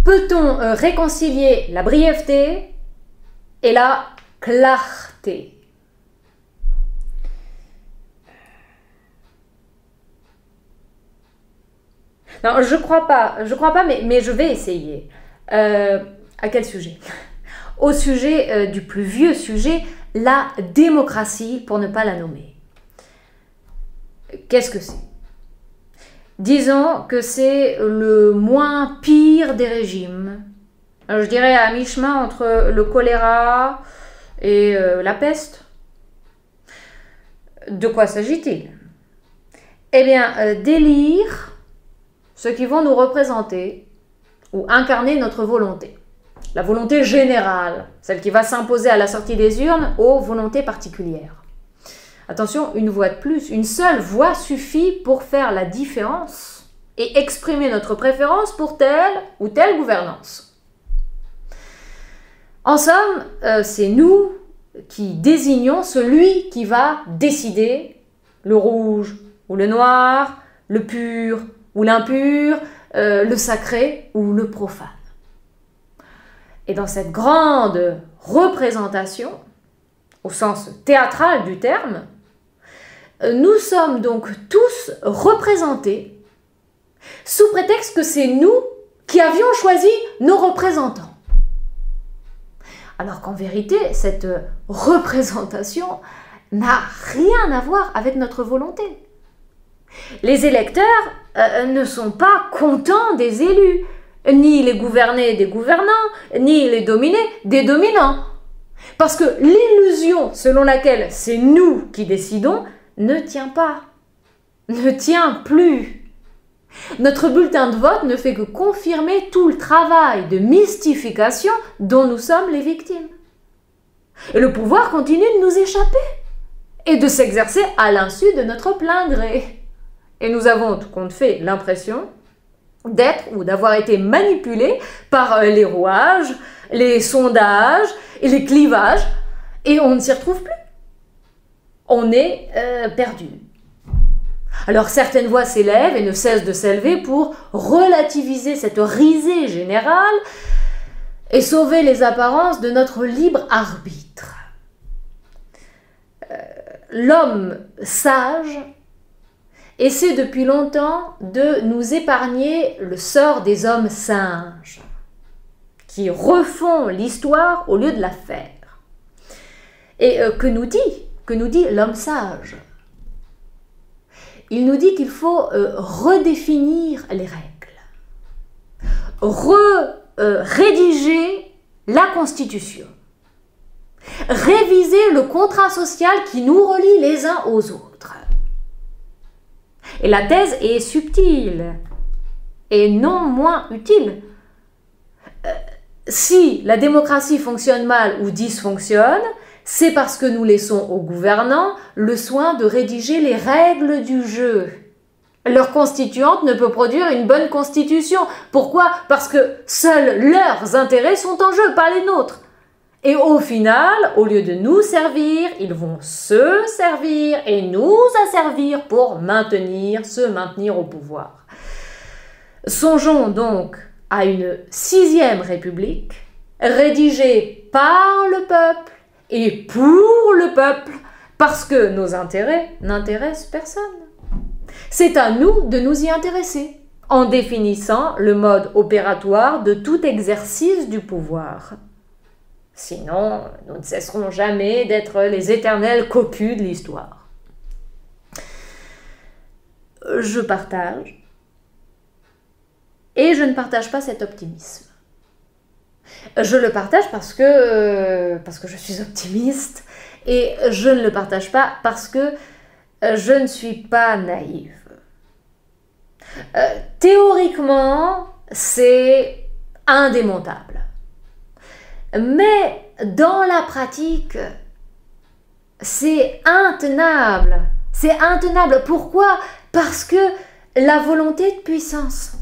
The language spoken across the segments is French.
Peut-on réconcilier la brièveté et la clarté? Non, je crois pas, mais je vais essayer. À quel sujet? Au sujet du plus vieux sujet, la démocratie, pour ne pas la nommer. Qu'est-ce que c'est? Disons que c'est le moins pire des régimes. Je dirais à mi-chemin entre le choléra et la peste. De quoi s'agit-il? Eh bien, d'élire ceux qui vont nous représenter ou incarner notre volonté. La volonté générale, celle qui va s'imposer à la sortie des urnes aux volontés particulières. Attention, une voix de plus, une seule voix suffit pour faire la différence et exprimer notre préférence pour telle ou telle gouvernance. En somme, c'est nous qui désignons celui qui va décider le rouge ou le noir, le pur ou l'impur, le sacré ou le profane. Et dans cette grande représentation, au sens théâtral du terme, nous sommes donc tous représentés sous prétexte que c'est nous qui avions choisi nos représentants. Alors qu'en vérité, cette représentation n'a rien à voir avec notre volonté. Les électeurs ne sont pas contents des élus, ni les gouvernés des gouvernants, ni les dominés des dominants. Parce que l'illusion selon laquelle c'est nous qui décidons ne tient pas, ne tient plus. Notre bulletin de vote ne fait que confirmer tout le travail de mystification dont nous sommes les victimes. Et le pouvoir continue de nous échapper et de s'exercer à l'insu de notre plein gré. Et nous avons, tout compte fait, l'impression d'être ou d'avoir été manipulés par les rouages, les sondages et les clivages, et on ne s'y retrouve plus. On est perdu. Alors certaines voix s'élèvent et ne cessent de s'élever pour relativiser cette risée générale et sauver les apparences de notre libre arbitre. L'homme sage essaie depuis longtemps de nous épargner le sort des hommes singes, qui refont l'histoire au lieu de la faire. Et que nous dit l'homme sage? Il nous dit qu'il faut redéfinir les règles, rédiger la Constitution, réviser le contrat social qui nous relie les uns aux autres. Et la thèse est subtile et non moins utile. Si la démocratie fonctionne mal ou dysfonctionne, c'est parce que nous laissons aux gouvernants le soin de rédiger les règles du jeu. Leur constituante ne peut produire une bonne constitution. Pourquoi? Parce que seuls leurs intérêts sont en jeu, pas les nôtres. Et au final, au lieu de nous servir, ils vont se servir et nous asservir pour se maintenir au pouvoir. Songeons donc à une 6e République, rédigée par le peuple et pour le peuple, parce que nos intérêts n'intéressent personne. C'est à nous de nous y intéresser, en définissant le mode opératoire de tout exercice du pouvoir. Sinon, nous ne cesserons jamais d'être les éternels cocus de l'histoire. Je partage, et je ne partage pas cet optimisme. Je le partage parce que je suis optimiste, et je ne le partage pas parce que je ne suis pas naïve. Théoriquement, c'est indémontable. Mais dans la pratique, c'est intenable. C'est intenable. Pourquoi? Parce que la volonté de puissance.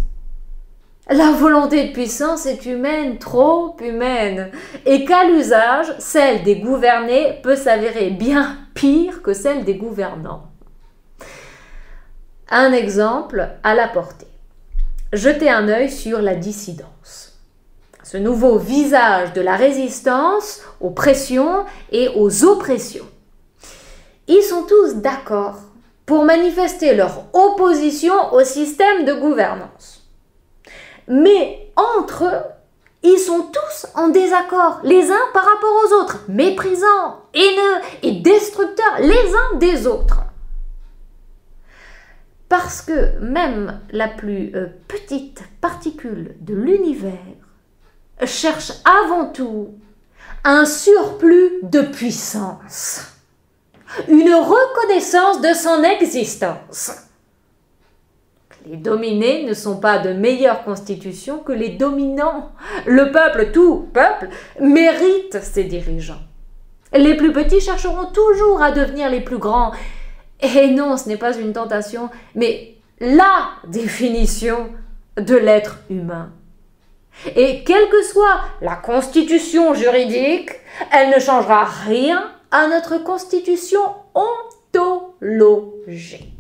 La volonté de puissance est humaine, trop humaine. Et qu'à l'usage, celle des gouvernés peut s'avérer bien pire que celle des gouvernants. Un exemple à la portée. Jetez un œil sur la dissidence. Ce nouveau visage de la résistance aux pressions et aux oppressions. Ils sont tous d'accord pour manifester leur opposition au système de gouvernance. Mais entre eux, ils sont tous en désaccord, les uns par rapport aux autres, méprisants, haineux et destructeurs les uns des autres. Parce que même la plus petite particule de l'univers cherche avant tout un surplus de puissance, une reconnaissance de son existence. Les dominés ne sont pas de meilleure constitution que les dominants. Le peuple, tout peuple, mérite ses dirigeants. Les plus petits chercheront toujours à devenir les plus grands. Et non, ce n'est pas une tentation, mais la définition de l'être humain. Et quelle que soit la constitution juridique, elle ne changera rien à notre constitution ontologique.